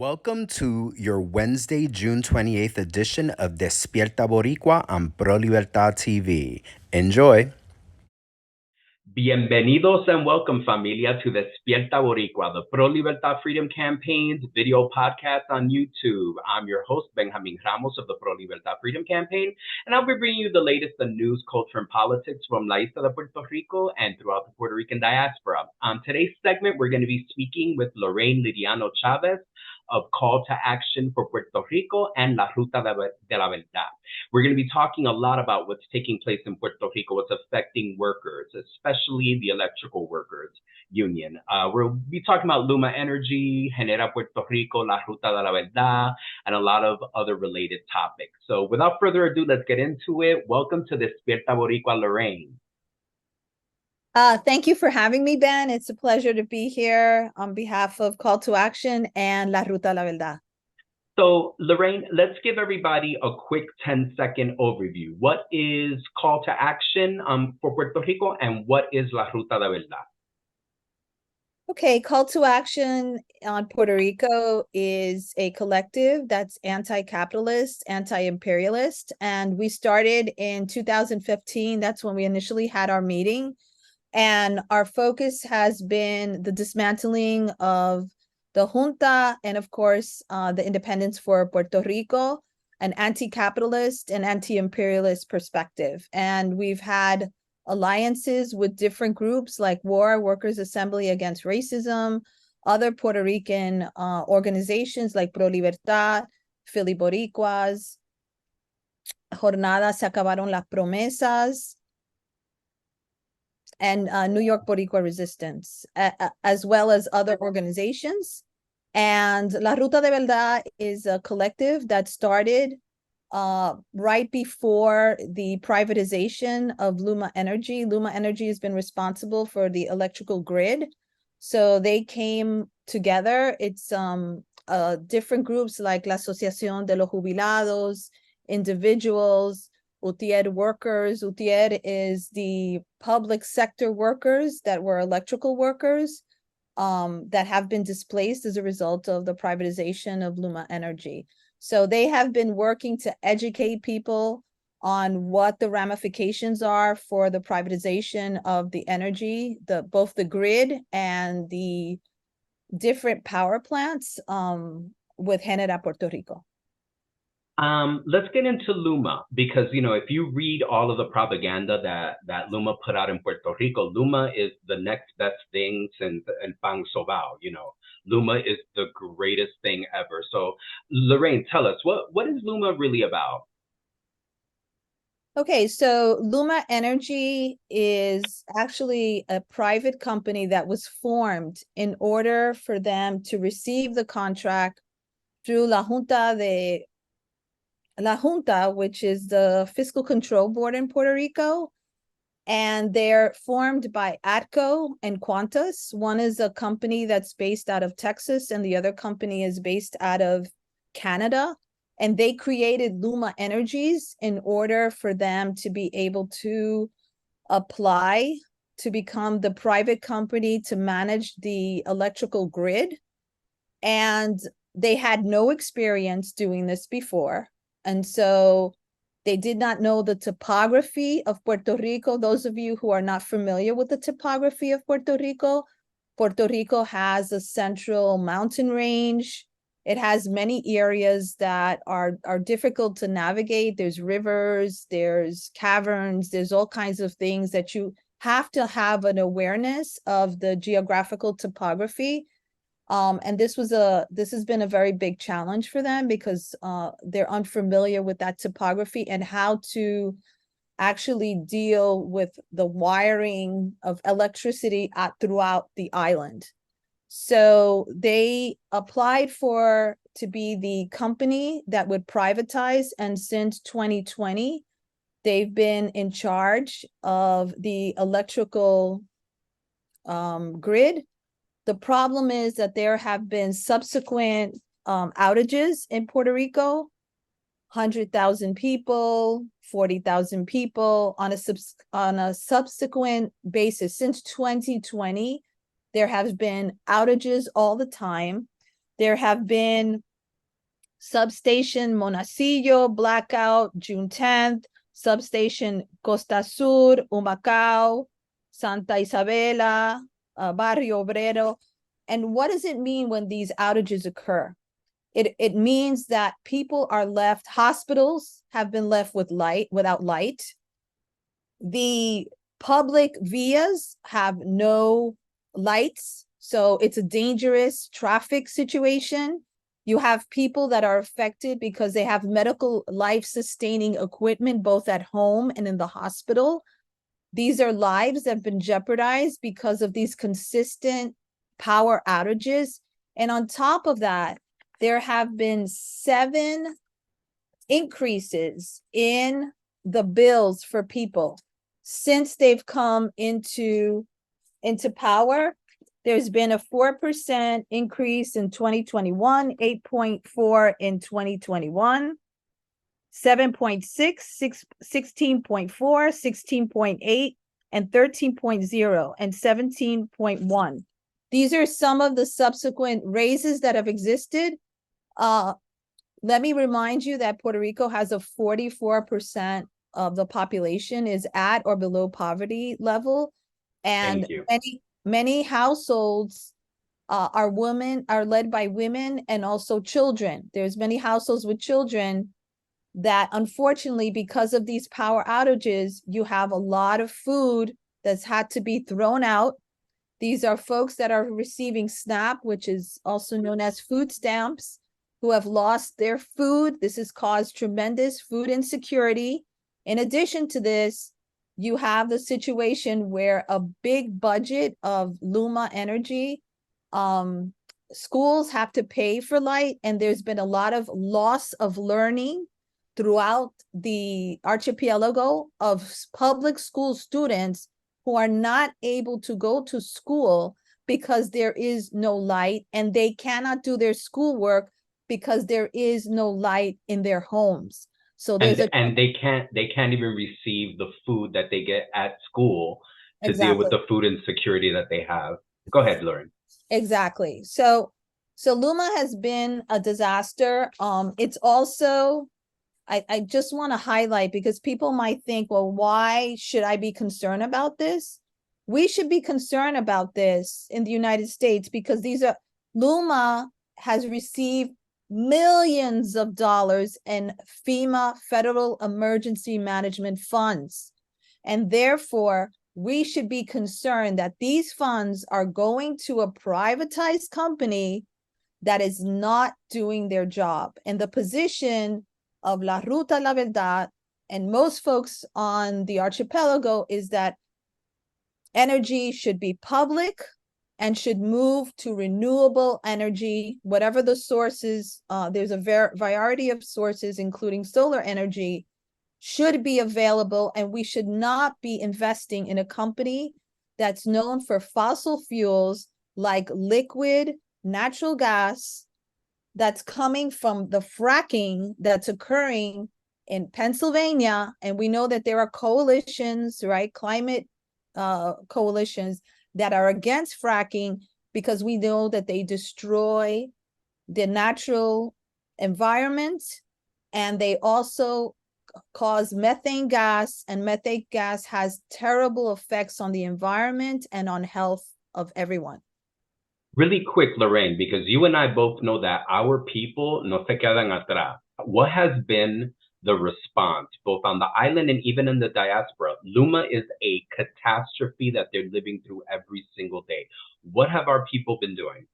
Welcome to your Wednesday, June 28th edition of Despierta Boricua on Pro Libertad TV. Enjoy. Bienvenidos and welcome, familia, to Despierta Boricua, the Pro Libertad Freedom Campaign's video podcast on YouTube. I'm your host, Benjamin Ramos of the Pro Libertad Freedom Campaign, and I'll be bringing you the latest in news, culture, and politics from La Isla de Puerto Rico and throughout the Puerto Rican diaspora. On today's segment, we're going to be speaking with Lorraine Liriano Chavez of Call to Action for Puerto Rico and La Ruta de la Verdad. We're going to be talking a lot about what's taking place in Puerto Rico, what's affecting workers, especially the electrical workers union. We'll be talking about LUMA Energy, GeneraPR, La Ruta de la Verdad, and a lot of other related topics. So without further ado, let's get into it. Welcome to Despierta Boricua, Lorraine. Thank you for having me, Ben. It's a pleasure to be here on behalf of Call to Action and La Ruta de la Verdad. So, Lorraine, let's give everybody a quick 10-second overview. What is Call to Action for Puerto Rico, and what is La Ruta de la Verdad? Okay, Call to Action on Puerto Rico is a collective that's anti-capitalist, anti-imperialist, and we started in 2015. That's when we initially had our meeting. And our focus has been the dismantling of the junta and, of course, the independence for Puerto Rico, an anti-capitalist and anti-imperialist perspective. And we've had alliances with different groups like WAR, Workers' Assembly Against Racism, other Puerto Rican organizations like Pro Libertad, Philly Boricuas, Jornada Se Acabaron las Promesas, and New York Boricua Resistance, as well as other organizations. And La Ruta de Verdad is a collective that started right before the privatization of LUMA Energy. LUMA Energy has been responsible for the electrical grid. So they came together. It's different groups like La Asociación de los Jubilados, individuals, UTIER workers. UTIER is the public sector workers that were electrical workers that have been displaced as a result of the privatization of LUMA Energy. So they have been working to educate people on what the ramifications are for the privatization of the energy, both the grid and the different power plants with Genera Puerto Rico. Let's get into LUMA, because, if you read all of the propaganda that LUMA put out in Puerto Rico, LUMA is the next best thing since El Pan Sobao. LUMA is the greatest thing ever. So, Lorraine, tell us, what is LUMA really about? Okay, so LUMA Energy is actually a private company that was formed in order for them to receive the contract through La Junta, which is the Fiscal Control Board in Puerto Rico, and they're formed by ATCO and Qantas. One is a company that's based out of Texas, and the other company is based out of Canada. And they created LUMA Energies in order for them to be able to apply to become the private company to manage the electrical grid. And they had no experience doing this before. And so they did not know the topography of Puerto Rico. Those of you who are not familiar with the topography of Puerto Rico has a central mountain range. It has many areas that are difficult to navigate. There's rivers, there's caverns, there's all kinds of things that you have to have an awareness of the geographical topography. And this has been a very big challenge for them because they're unfamiliar with that topography and how to actually deal with the wiring of electricity throughout the island. So they applied to be the company that would privatize, and since 2020, they've been in charge of the electrical grid. The problem is that there have been subsequent outages in Puerto Rico, 100,000 people, 40,000 people on a subsequent basis. Since 2020, there have been outages all the time. There have been substation Monacillo, blackout June 10th, substation Costa Sur, Humacao, Santa Isabela, Barrio Obrero. And what does it mean when these outages occur? It means that people are left, hospitals have been left without light. The public vias have no lights, so it's a dangerous traffic situation. You have people that are affected because they have medical life-sustaining equipment both at home and in the hospital. These are lives that have been jeopardized because of these consistent power outages. And on top of that, there have been 7 increases in the bills for people since they've come into power. There's been a 4% increase in 2021, 8.4 in 2021, 7.6, 16.4, 16.8, and 13.0, and 17.1. These are some of the subsequent raises that have existed. Let me remind you that Puerto Rico has a 44% of the population is at or below poverty level. And many households are led by women and also children. There's many households with children that unfortunately, because of these power outages, you have a lot of food that's had to be thrown out. These are folks that are receiving SNAP, which is also known as food stamps, who have lost their food. This has caused tremendous food insecurity. In addition to this, you have the situation where a big budget of LUMA energy, schools have to pay for light, and there's been a lot of loss of learning throughout the archipelago of public school students who are not able to go to school because there is no light, and they cannot do their schoolwork because there is no light in their homes. So there's and they can't even receive the food that they get at school to deal with the food insecurity that they have. Go ahead, Lauren. Exactly. So LUMA has been a disaster. It's also, I just want to highlight, because people might think, well, why should I be concerned about this? We should be concerned about this in the United States because LUMA has received millions of dollars in FEMA, Federal Emergency Management Funds. And therefore, we should be concerned that these funds are going to a privatized company that is not doing their job. And the position of La Ruta La Verdad and most folks on the archipelago is that energy should be public and should move to renewable energy, whatever the sources. There's a variety of sources, including solar energy, should be available, and we should not be investing in a company that's known for fossil fuels like liquid natural gas that's coming from the fracking that's occurring in Pennsylvania. And we know that there are coalitions, right? Climate coalitions that are against fracking because we know that they destroy the natural environment, and they also cause methane gas, and methane gas has terrible effects on the environment and on health of everyone. Really quick, Lorraine, because you and I both know that our people no se quedan atrás. What has been the response, both on the island and even in the diaspora? LUMA is a catastrophe that they're living through every single day. What have our people been doing?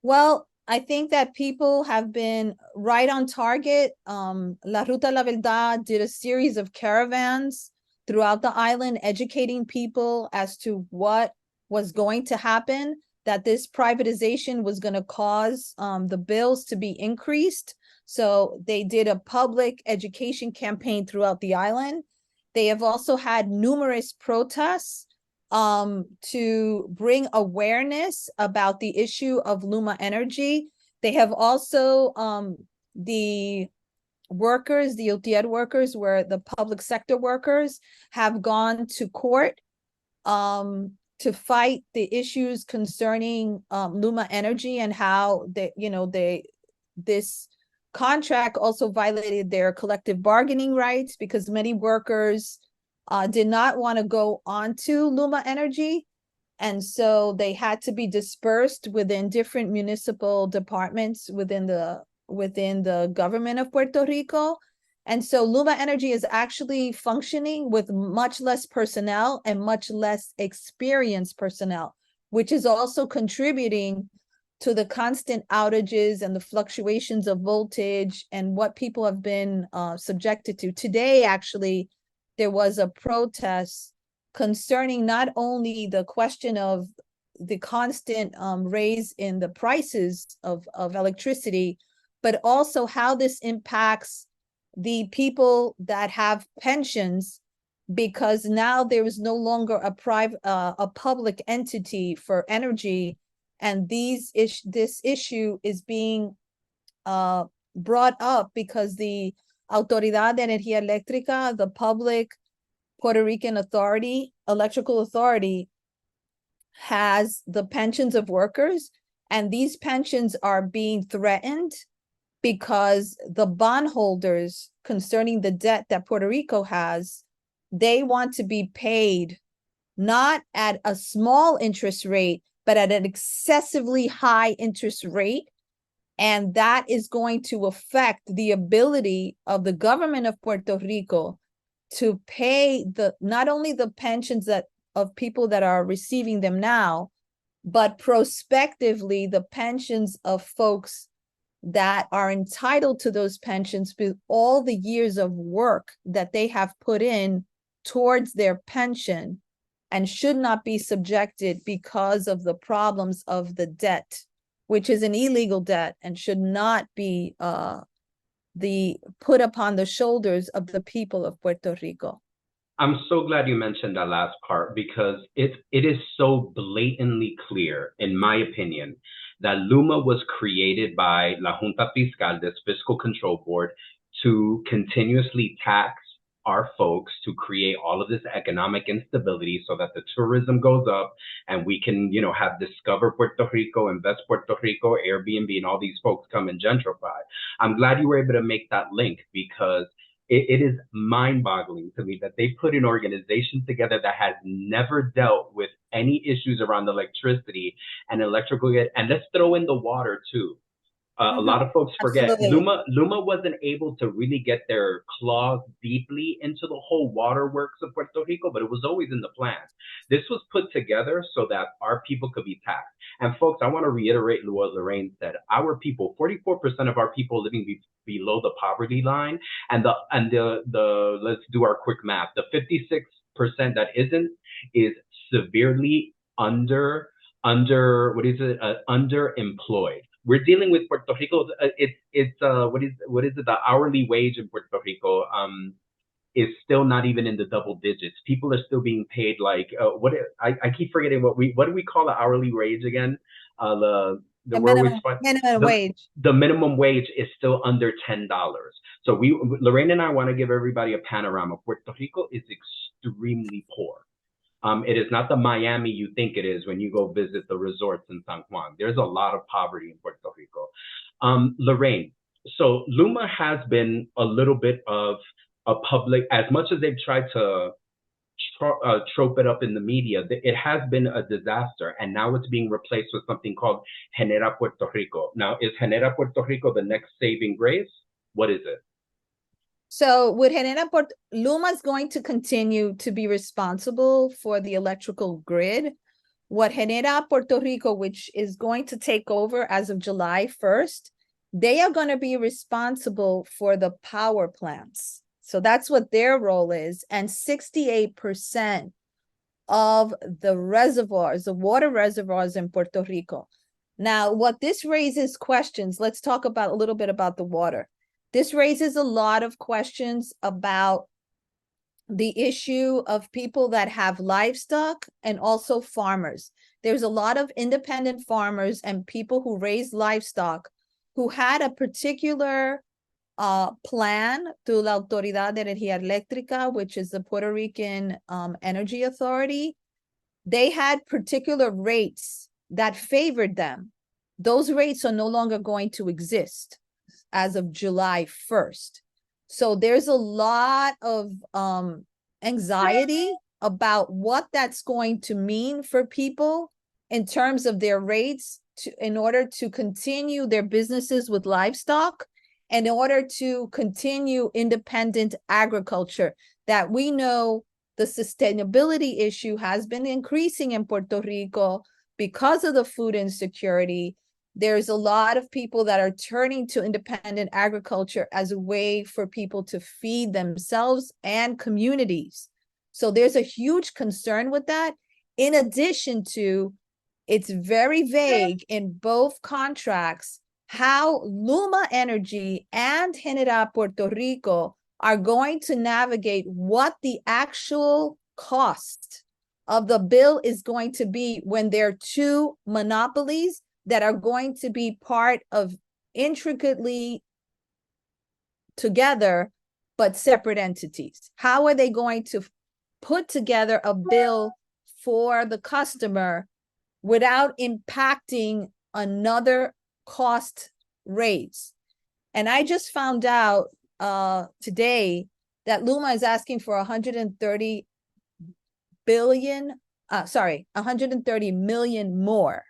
Well, I think that people have been right on target. La Ruta La Verdad did a series of caravans throughout the island, educating people as to what was going to happen, that this privatization was going to cause the bills to be increased. So they did a public education campaign throughout the island. They have also had numerous protests to bring awareness about the issue of LUMA energy. They have also, the workers, the UTIER workers, where the public sector workers have gone to court to fight the issues concerning LUMA Energy and how this contract also violated their collective bargaining rights because many workers did not want to go onto LUMA Energy. And so they had to be dispersed within different municipal departments within the government of Puerto Rico. And so LUMA Energy is actually functioning with much less personnel and much less experienced personnel, which is also contributing to the constant outages and the fluctuations of voltage and what people have been subjected to. Today, actually, there was a protest concerning not only the question of the constant raise in the prices of electricity, but also how this impacts the people that have pensions, because now there is no longer a public entity for energy, and this issue is being brought up because the Autoridad de Energía Eléctrica, the public Puerto Rican authority, electrical authority, has the pensions of workers, and these pensions are being threatened because the bondholders concerning the debt that Puerto Rico has, they want to be paid not at a small interest rate, but at an excessively high interest rate. And that is going to affect the ability of the government of Puerto Rico to pay not only the pensions of people that are receiving them now, but prospectively the pensions of folks that are entitled to those pensions with all the years of work that they have put in towards their pension, and should not be subjected because of the problems of the debt, which is an illegal debt and should not be put upon the shoulders of the people of Puerto Rico. I'm so glad you mentioned that last part, because it is so blatantly clear, in my opinion, that LUMA was created by La Junta Fiscal, this fiscal control board, to continuously tax our folks, to create all of this economic instability so that the tourism goes up and we can, have Discover Puerto Rico, Invest Puerto Rico, Airbnb, and all these folks come and gentrify. I'm glad you were able to make that link, because it is mind-boggling to me that they put an organization together that has never dealt with any issues around electricity and electrical. And let's throw in the water too. A lot of folks forget LUMA wasn't able to really get their claws deeply into the whole waterworks of Puerto Rico, but it was always in the plan. This was put together so that our people could be taxed. And folks, I want to reiterate what Lorraine said. Our people, 44% of our people living below the poverty line, and the let's do our quick math. The 56% that isn't is severely underemployed. We're dealing with Puerto Rico. It's what is it? The hourly wage in Puerto Rico is still not even in the double digits. People are still being paid like I keep forgetting what do we call the hourly wage again? The minimum wage. The minimum wage is still under $10. So Lorraine and I want to give everybody a panorama. Puerto Rico is extremely poor. It is not the Miami you think it is when you go visit the resorts in San Juan. There's a lot of poverty in Puerto Rico. Lorraine, so LUMA has been a little bit of a public, as much as they've tried to trope it up in the media, it has been a disaster. And now it's being replaced with something called Genera Puerto Rico. Now, is Genera Puerto Rico the next saving grace? What is it? So with LUMA is going to continue to be responsible for the electrical grid. What Genera Puerto Rico, which is going to take over as of July 1st, they are going to be responsible for the power plants. So that's what their role is. And 68% of the reservoirs, the water reservoirs in Puerto Rico. Now, what this raises questions, let's talk about a little bit about the water. This raises a lot of questions about the issue of people that have livestock and also farmers. There's a lot of independent farmers and people who raise livestock who had a particular plan through La Autoridad de Energía Eléctrica, which is the Puerto Rican Energy Authority, they had particular rates that favored them. Those rates are no longer going to exist as of July 1st. So there's a lot of anxiety about what that's going to mean for people in terms of their rates in order to continue their businesses with livestock, and in order to continue independent agriculture that we know the sustainability issue has been increasing in Puerto Rico because of the food insecurity. There's a lot of people that are turning to independent agriculture as a way for people to feed themselves and communities. So there's a huge concern with that. In addition to, it's very vague in both contracts how LUMA Energy and Genera Puerto Rico are going to navigate what the actual cost of the bill is going to be when there are two monopolies that are going to be part of intricately together, but separate entities. How are they going to put together a bill for the customer without impacting another cost raise? And I just found out today that LUMA is asking for 130 million more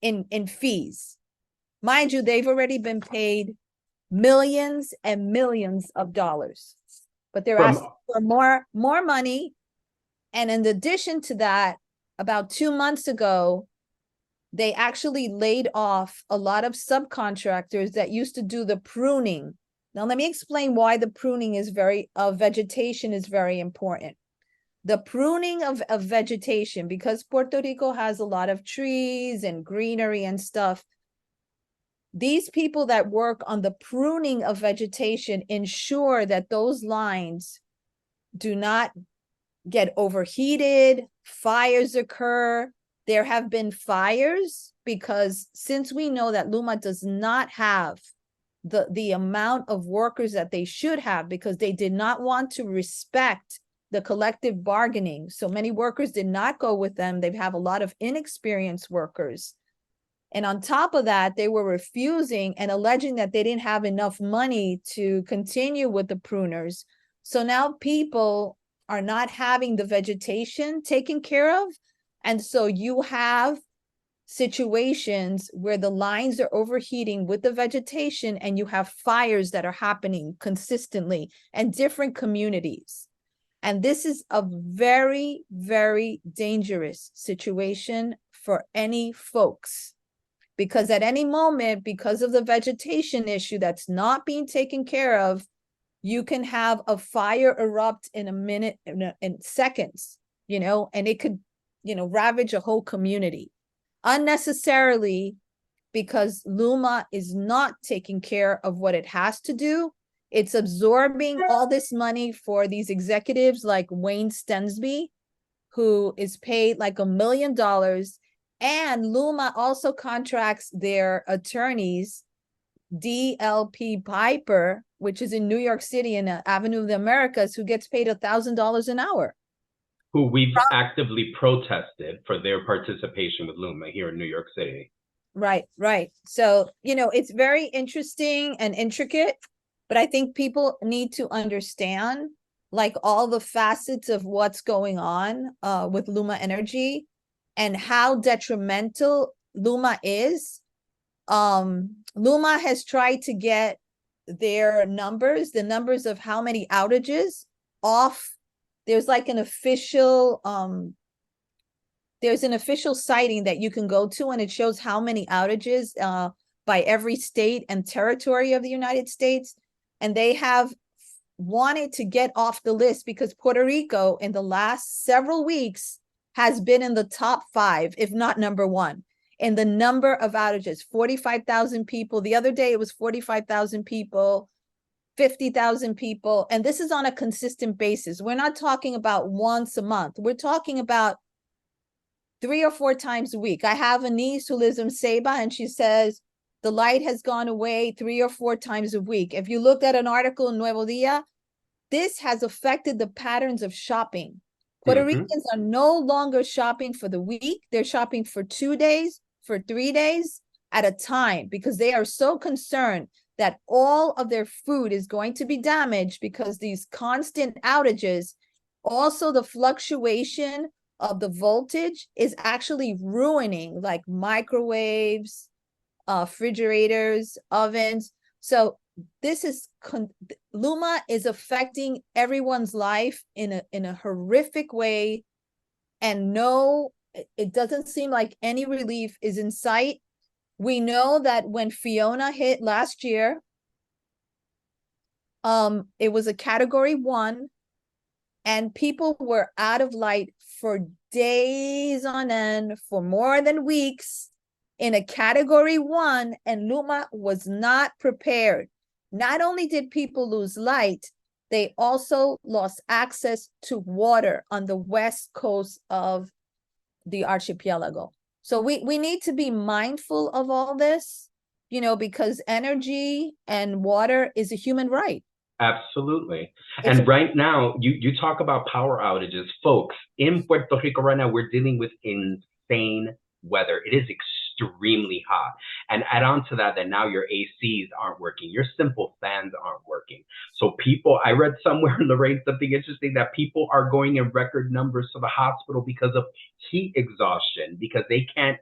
in fees. Mind you, they've already been paid millions and millions of dollars, but they're asking for more money. And in addition to that, about 2 months ago, they actually laid off a lot of subcontractors that used to do the pruning. Now, let me explain why the pruning of vegetation is very important. The pruning of vegetation, because Puerto Rico has a lot of trees and greenery and stuff, these people that work on the pruning of vegetation ensure that those lines do not get overheated, fires occur. There have been fires because since we know that LUMA does not have the amount of workers that they should have, because they did not want to respect the collective bargaining. So many workers did not go with them. They have a lot of inexperienced workers. And on top of that, they were refusing and alleging that they didn't have enough money to continue with the pruners. So now people are not having the vegetation taken care of. And so you have situations where the lines are overheating with the vegetation, and you have fires that are happening consistently in different communities. And this is a very, very dangerous situation for any folks, because at any moment, because of the vegetation issue that's not being taken care of, you can have a fire erupt in a minute, in seconds, and it could, ravage a whole community unnecessarily, because LUMA is not taking care of what it has to do. It's absorbing all this money for these executives like Wayne Stensby, who is paid like $1 million. And LUMA also contracts their attorneys, DLP Piper, which is in New York City in Avenue of the Americas, who gets paid $1,000 an hour. Who we've actively protested for their participation with LUMA here in New York City. Right. So, it's very interesting and intricate, but I think people need to understand like all the facets of what's going on with LUMA Energy and how detrimental LUMA is. LUMA has tried to get their numbers, the numbers of how many outages off. There's like an official, there's an official siting that you can go to, and it shows how many outages by every state and territory of the United States. And they have wanted to get off the list because Puerto Rico in the last several weeks has been in the top 5, if not number 1, in the number of outages. 45,000 people. The other day it was 45,000 people. 50,000 people. And this is on a consistent basis. We're not talking about once a month. We're talking about 3 or 4 times a week. I have a niece who lives in Ceiba, and she says the light has gone away 3 or 4 times a week. If you looked at an article in Nuevo Dia, this has affected the patterns of shopping. Puerto Ricans are no longer shopping for the week. They're shopping for 2 days, for 3 days at a time, because they are so concerned that all of their food is going to be damaged because these constant outages, also the fluctuation of the voltage is actually ruining like microwaves, refrigerators, ovens. So this is LUMA is affecting everyone's life in a horrific way, and no, it doesn't seem like any relief is in sight. We know that when Fiona hit last year, it was a category 1, and people were out of light for days on end, for more than weeks, in a category 1, and LUMA was not prepared. Not only did people lose light, they also lost access to water on the west coast of the archipelago. So we need to be mindful of all this, because energy and water is a human right. Absolutely. And right now, you talk about power outages. Folks, in Puerto Rico right now, we're dealing with insane weather. It is extremely hot. And add on to that now your ACs aren't working. Your simple fans aren't working. So people, I read somewhere in Lorraine something interesting, that people are going in record numbers to the hospital because of heat exhaustion, because they can't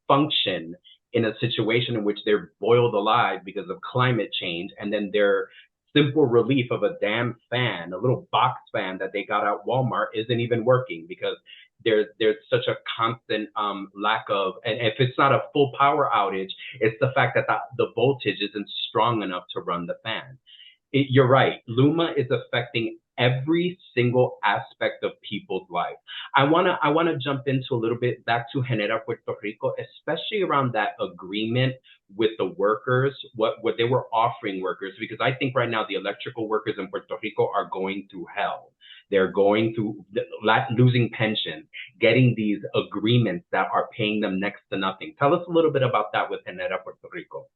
function in a situation in which they're boiled alive because of climate change, and then their simple relief of a damn fan, a little box fan that they got at Walmart, isn't even working because there's such a constant lack of, and if it's not a full power outage, it's the fact that the voltage isn't strong enough to run the fan. You're right. LUMA is affecting every single aspect of people's life. I wanna jump into a little bit back to Genera Puerto Rico, especially around that agreement with the workers, what they were offering workers, because I think right now the electrical workers in Puerto Rico are going through hell. They're going through losing pensions, getting these agreements that are paying them next to nothing. Tell us a little bit about that with Genera Puerto Rico.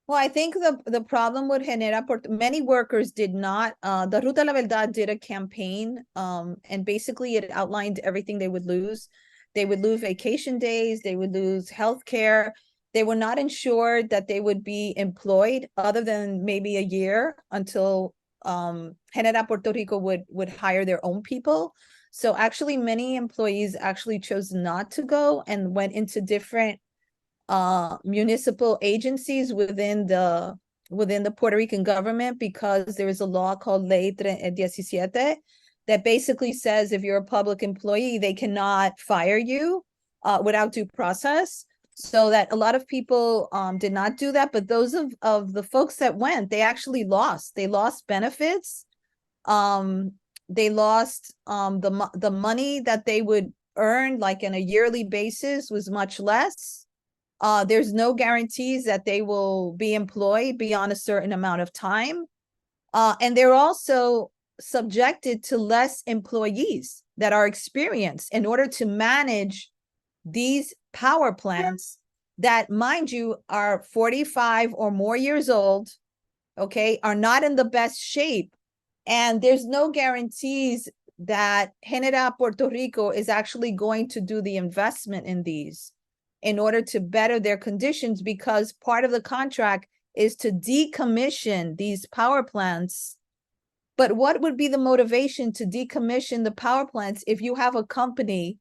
Well, I think the problem with GeneraPR, many workers did not, the Ruta La Verdad did a campaign, and basically it outlined everything they would lose. They would lose vacation days, they would lose healthcare. They were not ensured that they would be employed other than maybe a year until Genera Puerto Rico would hire their own people. So actually many employees actually chose not to go and went into different municipal agencies within the Puerto Rican government, because there is a law called Ley 17 that basically says if you're a public employee, they cannot fire you without due process. So that a lot of people did not do that, but those of the folks that went, they actually lost. They lost benefits. They lost the money that they would earn, like on a yearly basis, was much less. There's no guarantees that they will be employed beyond a certain amount of time. And they're also subjected to less employees that are experienced in order to manage these power plants that, mind you, are 45 or more years old, okay, are not in the best shape. And there's no guarantees that Genera Puerto Rico is actually going to do the investment in these in order to better their conditions, because part of the contract is to decommission these power plants. But what would be the motivation to decommission the power plants if you have a company,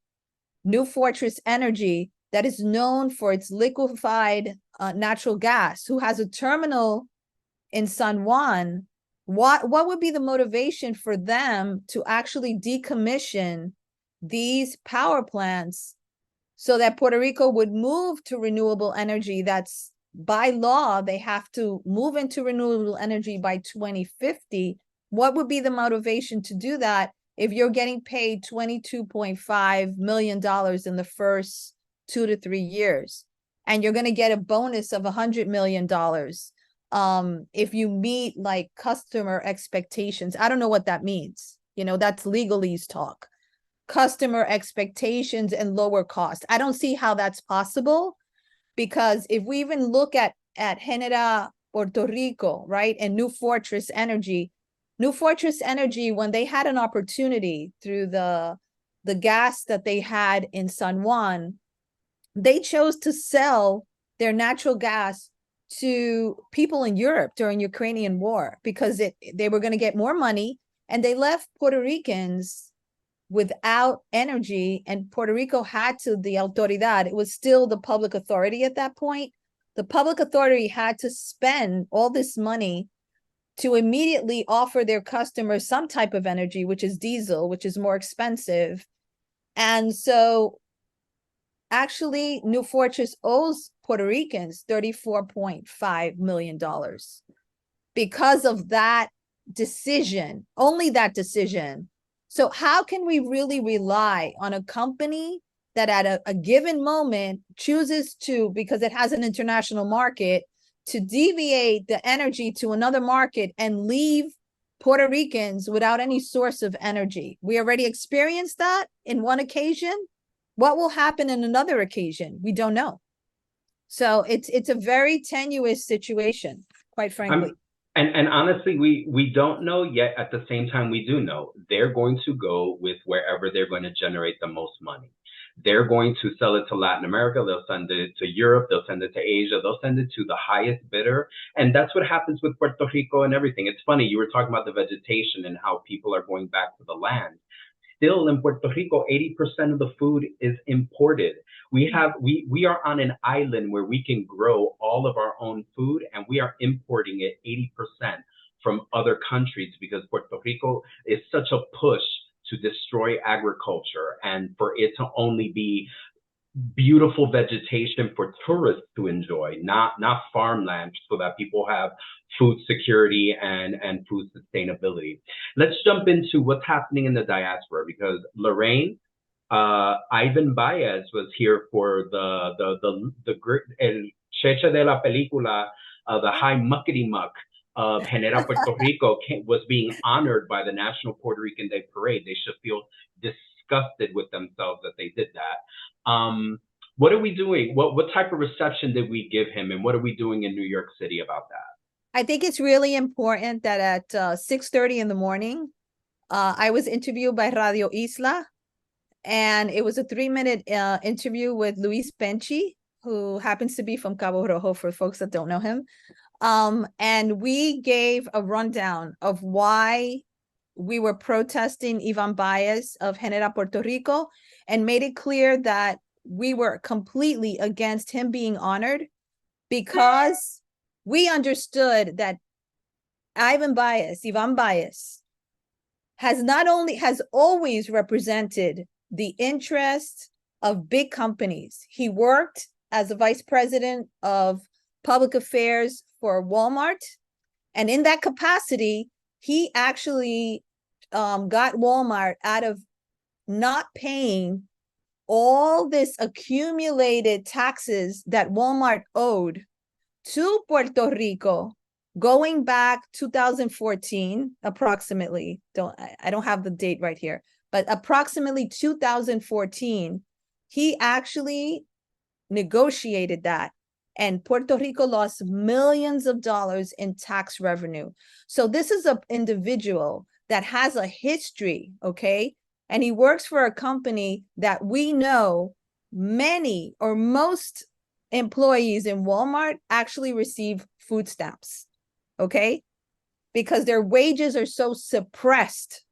New Fortress Energy, that is known for its liquefied natural gas, who has a terminal in San Juan? What would be the motivation for them to actually decommission these power plants so that Puerto Rico would move to renewable energy? That's by law, they have to move into renewable energy by 2050. What would be the motivation to do that if you're getting paid $22.5 million in the first 2 to 3 years, and you're going to get a bonus of $100 million if you meet like customer expectations? I don't know what that means. That's legalese talk. Customer expectations and lower cost. I don't see how that's possible, because if we even look at Genera Puerto Rico, right, and New Fortress Energy, New Fortress Energy, when they had an opportunity through the gas that they had in San Juan, they chose to sell their natural gas to people in Europe during Ukrainian war because they were going to get more money, and they left Puerto Ricans without energy, and Puerto Rico had to, the autoridad, it was still the public authority at that point. The public authority had to spend all this money to immediately offer their customers some type of energy, which is diesel, which is more expensive. And so actually, New Fortress owes Puerto Ricans $34.5 million because of that decision, only that decision. So how can we really rely on a company that at a given moment chooses to, because it has an international market, to deviate the energy to another market and leave Puerto Ricans without any source of energy? We already experienced that in one occasion. What will happen in another occasion? We don't know. So it's a very tenuous situation, quite frankly. And honestly, we don't know yet. At the same time, we do know they're going to go with wherever they're going to generate the most money. They're going to sell it to Latin America. They'll send it to Europe. They'll send it to Asia. They'll send it to the highest bidder. And that's what happens with Puerto Rico and everything. It's funny, you were talking about the vegetation and how people are going back to the land. Still in Puerto Rico, 80% of the food is imported. We are on an island where we can grow all of our own food, and we are importing it 80% from other countries because Puerto Rico is such a push to destroy agriculture and for it to only be beautiful vegetation for tourists to enjoy, not farmland, so that people have food security and food sustainability. Let's jump into what's happening in the diaspora, because Lorraine, Ivan Baez was here for the el cheche de la película, the high muckety muck of Genera Puerto Rico was being honored by the National Puerto Rican Day Parade. They should feel disgusted with themselves that they did that. What are we doing? What type of reception did we give him, and what are we doing in New York City about that? I think it's really important that at 6:30 in the morning, I was interviewed by Radio Isla, and it was a 3-minute interview with Luis Penchi, who happens to be from Cabo Rojo for folks that don't know him. And we gave a rundown of why we were protesting Ivan Baez of Genera Puerto Rico, and made it clear that we were completely against him being honored, because we understood that Ivan Baez has always represented the interest of big companies. He worked as a vice president of public affairs for Walmart, and in that capacity, he actually got Walmart out of not paying all this accumulated taxes that Walmart owed to Puerto Rico going back 2014, approximately. I don't have the date right here, but approximately 2014, he actually negotiated that, and Puerto Rico lost millions of dollars in tax revenue. So this is an individual that has a history, okay? And he works for a company that we know many or most employees in Walmart actually receive food stamps, okay? Because their wages are so suppressed,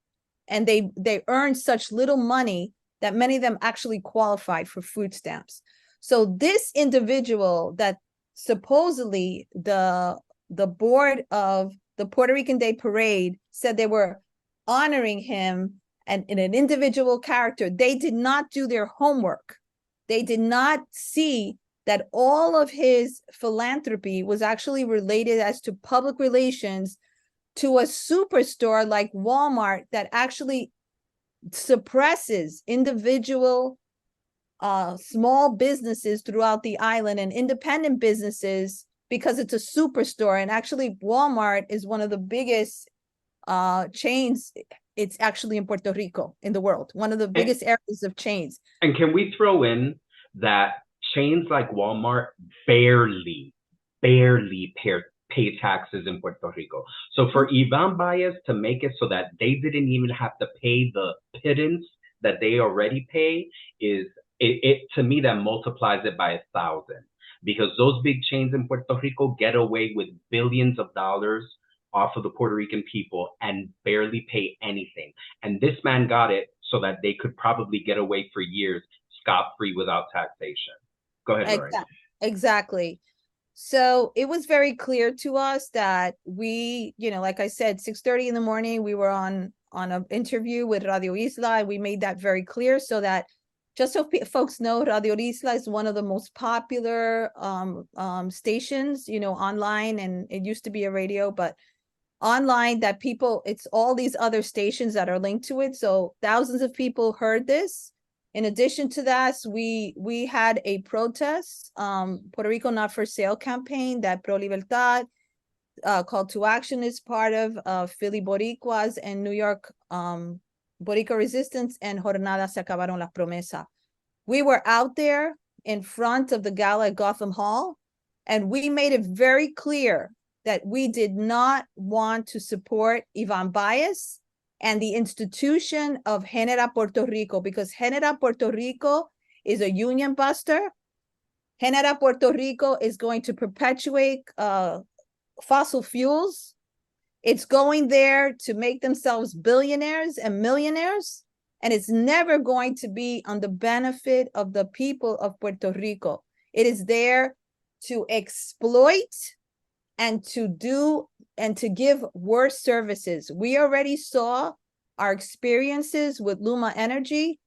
and they earn such little money that many of them actually qualify for food stamps. So this individual that supposedly the board of the Puerto Rican Day Parade said they were honoring him and in an individual character, they did not do their homework. They did not see that all of his philanthropy was actually related as to public relations to a superstore like Walmart that actually suppresses individual small businesses throughout the island and independent businesses because it's a superstore. And actually Walmart is one of the biggest chains. It's actually in Puerto Rico, in the world, one of the biggest areas of chains. And can we throw in that chains like Walmart barely pay taxes in Puerto Rico. So for Ivan Baez to make it so that they didn't even have to pay the pittance that they already pay is it to me that multiplies it by 1,000, because those big chains in Puerto Rico get away with billions of dollars off of the Puerto Rican people and barely pay anything. And this man got it so that they could probably get away for years scot-free without taxation. Go ahead, Lorraine. Exactly. So it was very clear to us that we, like I said, 6:30 in the morning, we were on an interview with Radio Isla, and we made that very clear so that just so folks know, Radio Isla is one of the most popular stations, online, and it used to be a radio, but online that people, it's all these other stations that are linked to it. So thousands of people heard this. In addition to that, we had a protest, Puerto Rico Not for Sale campaign that Pro Libertad call to action is part of Philly Boricuas and New York Boricua Resistance and Jornada Se Acabaron las Promesas. We were out there in front of the gala at Gotham Hall, and we made it very clear that we did not want to support Ivan Baez and the institution of Genera Puerto Rico, because Genera Puerto Rico is a union buster. Genera Puerto Rico is going to perpetuate fossil fuels. It's going there to make themselves billionaires and millionaires, and it's never going to be on the benefit of the people of Puerto Rico. It is there to exploit and to give worse services. We already saw our experiences with LUMA Energy.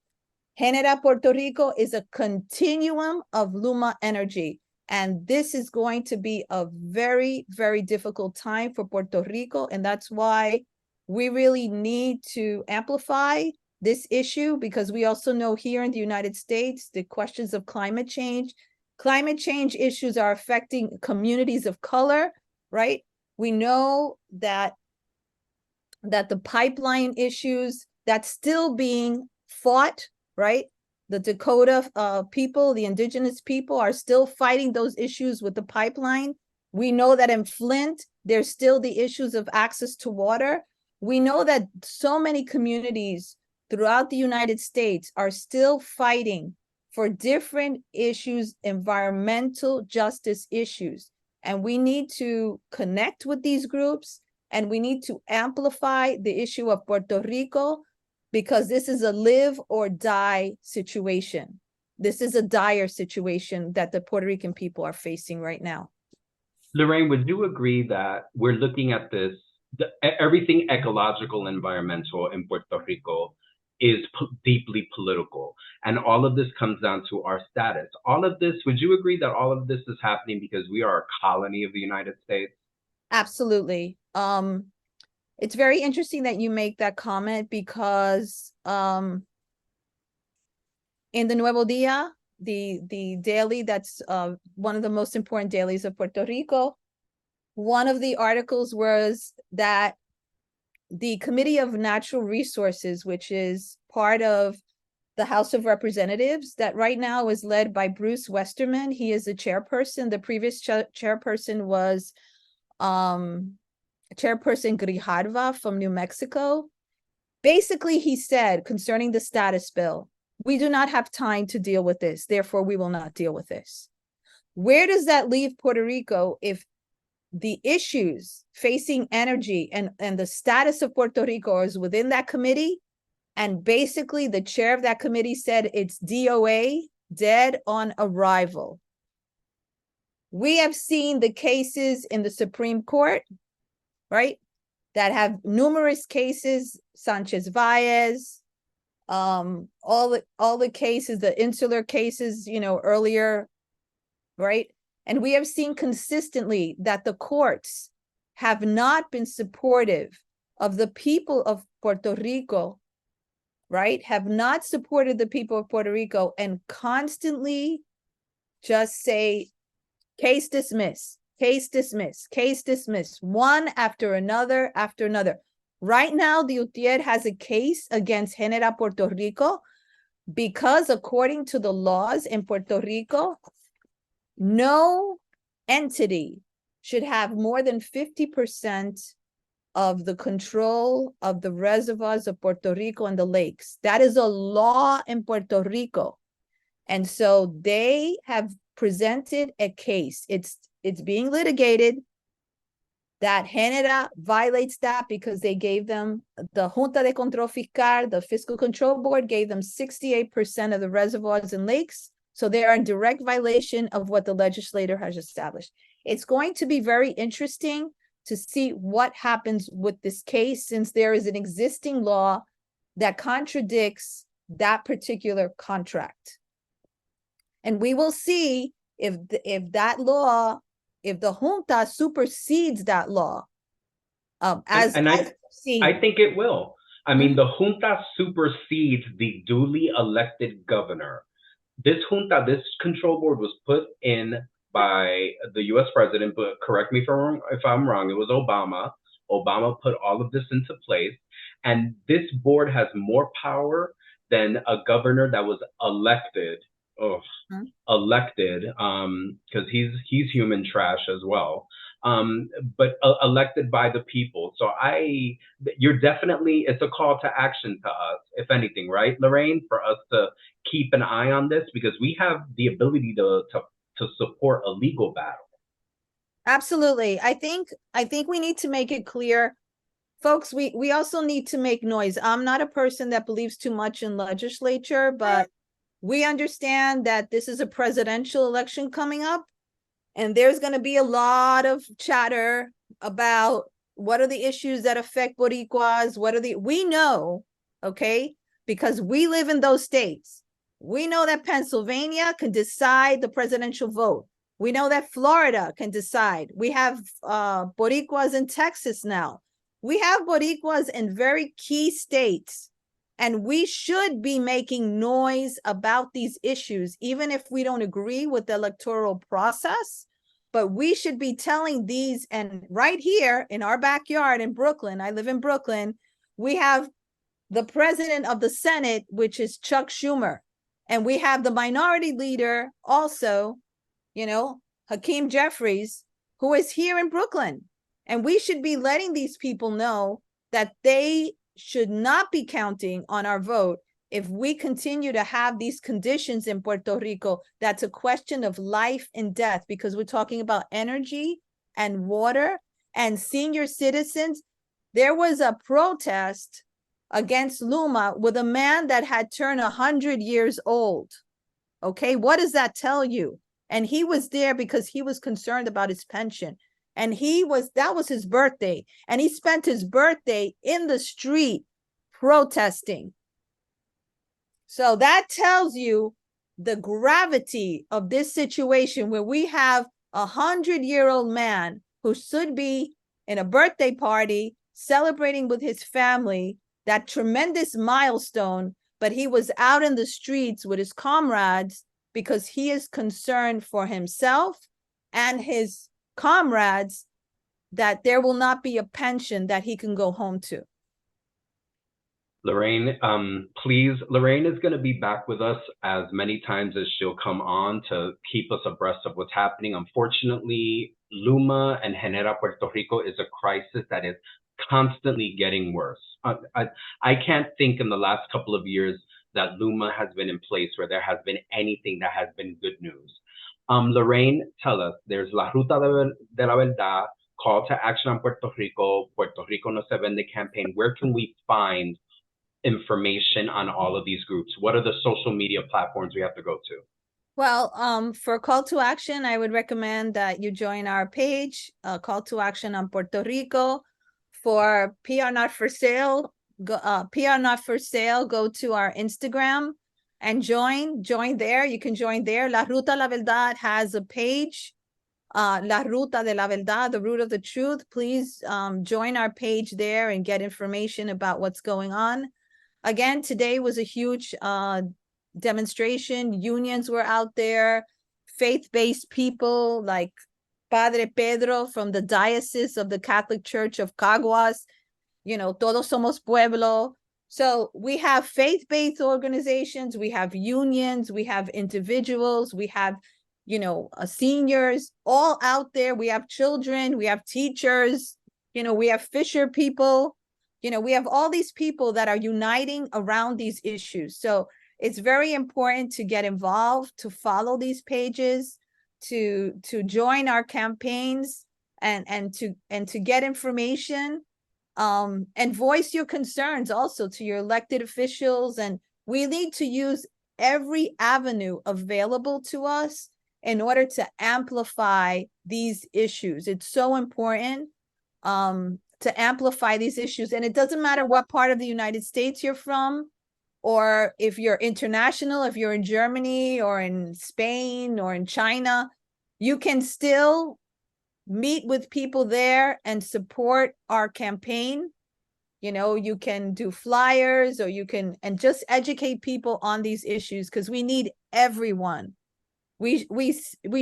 Genera Puerto Rico is a continuum of LUMA Energy. And this is going to be a very, very difficult time for Puerto Rico. And that's why we really need to amplify this issue, because we also know here in the United States, the questions of climate change issues are affecting communities of color, right? We know that the pipeline issues that's still being fought, right? The Dakota people, the indigenous people are still fighting those issues with the pipeline. We know that in Flint, there's still the issues of access to water. We know that so many communities throughout the United States are still fighting for different issues, environmental justice issues. And we need to connect with these groups, and we need to amplify the issue of Puerto Rico, because this is a live or die situation. This is a dire situation that the Puerto Rican people are facing right now. Lorraine, would you agree that we're looking at this, everything ecological, environmental in Puerto Rico is deeply political, and all of this comes down to our status? All of this, would you agree that all of this is happening because we are a colony of the United States? Absolutely. It's very interesting that you make that comment, because in the Nuevo Dia, the daily that's one of the most important dailies of Puerto Rico, one of the articles was that the Committee of Natural Resources, which is part of the House of Representatives, that right now is led by Bruce Westerman. He is the chairperson. The previous chairperson was Chairperson Grijalva from New Mexico. Basically, he said concerning the status bill, we do not have time to deal with this, therefore we will not deal with this. Where does that leave Puerto Rico if the issues facing energy and the status of Puerto Rico is within that committee? And basically the chair of that committee said it's DOA, dead on arrival. We have seen the cases in the Supreme Court, right, that have numerous cases, Sanchez Valles, all the cases, the insular cases, earlier, right? And we have seen consistently that the courts have not been supportive of the people of Puerto Rico, right? Have not supported the people of Puerto Rico, and constantly just say, case dismiss, case dismiss, case dismiss, one after another after another. Right now, the UTIER has a case against Genera Puerto Rico because according to the laws in Puerto Rico, no entity should have more than 50% of the control of the reservoirs of Puerto Rico and the lakes. That is a law in Puerto Rico. And so they have presented a case. It's being litigated that Genera violates that because they gave them, the Junta de Control Fiscal, the Fiscal Control Board, gave them 68% of the reservoirs and lakes. So they are in direct violation of what the legislator has established. It's going to be very interesting to see what happens with this case, since there is an existing law that contradicts that particular contract. And we will see if that law, if the junta supersedes that law. I think it will. I mean, the junta supersedes the duly elected governor. This junta, this control board was put in by the U.S. president, but correct me if I'm wrong, it was Obama. Obama put all of this into place. And this board has more power than a governor that was elected. Elected, because he's human trash as well. But elected by the people. So you're definitely, it's a call to action to us, if anything, right, Lorraine, for us to keep an eye on this, because we have the ability to support a legal battle. Absolutely. I think we need to make it clear, folks, we also need to make noise. I'm not a person that believes too much in legislature, but we understand that this is a presidential election coming up, and there's going to be a lot of chatter about what are the issues that affect Boricuas, we know, okay, because we live in those states. We know that Pennsylvania can decide the presidential vote. We know that Florida can decide. We have Boricuas in Texas now. We have Boricuas in very key states. And we should be making noise about these issues, even if we don't agree with the electoral process. But we should be telling these, and right here in our backyard in Brooklyn, I live in Brooklyn, we have the president of the Senate, which is Chuck Schumer. And we have the minority leader also, Hakeem Jeffries, who is here in Brooklyn. And we should be letting these people know that they should not be counting on our vote if we continue to have these conditions in Puerto Rico. That's a question of life and death, because we're talking about energy and water and senior citizens. There was a protest against LUMA with a man that had turned 100 years old. Okay, what does that tell you? And he was there because he was concerned about his pension. And that was his birthday. And he spent his birthday in the street protesting. So that tells you the gravity of this situation, where we have a 100-year-old man who should be in a birthday party celebrating with his family that tremendous milestone, but he was out in the streets with his comrades because he is concerned for himself and his comrades that there will not be a pension that he can go home to. Lorraine, please, Lorraine is going to be back with us as many times as she'll come on to keep us abreast of what's happening. Unfortunately, LUMA and Genera Puerto Rico is a crisis that is constantly getting worse. I can't think in the last couple of years that LUMA has been in place where there has been anything that has been good news. Lorraine, tell us, there's La Ruta de la Verdad, Call to Action on Puerto Rico No Se Vende campaign. Where can we find information on all of these groups? What are the social media platforms we have to go to? Well, for Call to Action, I would recommend that you join our page, Call to Action on Puerto Rico. For PR Not For Sale, go to our Instagram and join there. You can join there. La Ruta La Verdad has a page, La Ruta de la Verdad, the root of the truth. Please join our page there and get information about what's going on. Again, today was a huge demonstration. Unions were out there, faith-based people like Padre Pedro from the Diocese of the Catholic Church of Caguas, Todos Somos Pueblo. So we have faith-based organizations, we have unions, we have individuals, we have, seniors, all out there. We have children, we have teachers, we have fisher people, we have all these people that are uniting around these issues. So it's very important to get involved, to follow these pages, to join our campaigns, and to get information, and voice your concerns also to your elected officials. And we need to use every avenue available to us in order to amplify these issues. It's so important to amplify these issues. And it doesn't matter what part of the United States you're from, or if you're international, if you're in Germany or in Spain or in China, you can still meet with people there and support our campaign. You can do flyers, or and just educate people on these issues, because we need everyone. We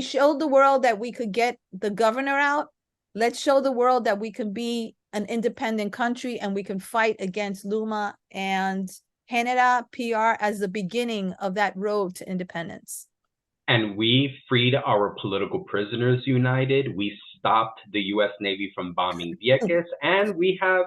showed the world that we could get the governor out. Let's show the world that we can be an independent country, and we can fight against LUMA and GeneraPR as the beginning of that road to independence. And we freed our political prisoners united. We stopped the U.S. Navy from bombing Vieques, and we have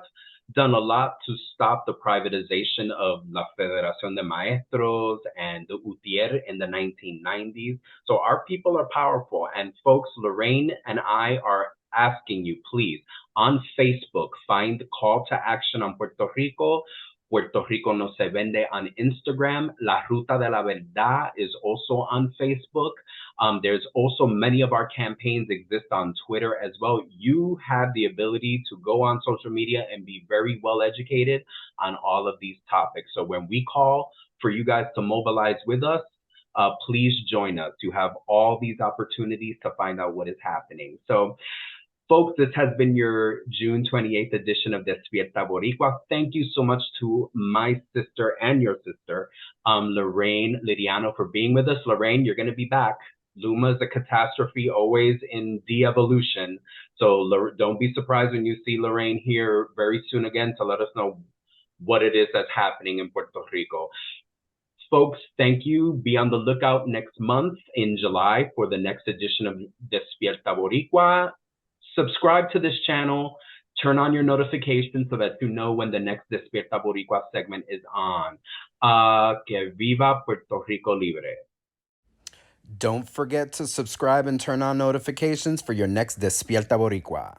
done a lot to stop the privatization of La Federación de Maestros and the UTIER in the 1990s. So our people are powerful. And folks, Lorraine and I are asking you, please, on Facebook, find Call to Action on Puerto Rico. Puerto Rico no se vende on Instagram. La Ruta de la Verdad is also on Facebook. There's also many of our campaigns exist on Twitter as well. You have the ability to go on social media and be very well educated on all of these topics. So when we call for you guys to mobilize with us, please join us. You have all these opportunities to find out what is happening. So folks, this has been your June 28th edition of Despierta Boricua. Thank you so much to my sister and your sister, Lorraine Liriano, for being with us. Lorraine, you're going to be back. LUMA is a catastrophe, always in de-evolution. So don't be surprised when you see Lorraine here very soon again to let us know what it is that's happening in Puerto Rico. Folks, thank you. Be on the lookout next month in July for the next edition of Despierta Boricua. Subscribe to this channel, turn on your notifications so that you know when the next Despierta Boricua segment is on. Que viva Puerto Rico Libre. Don't forget to subscribe and turn on notifications for your next Despierta Boricua.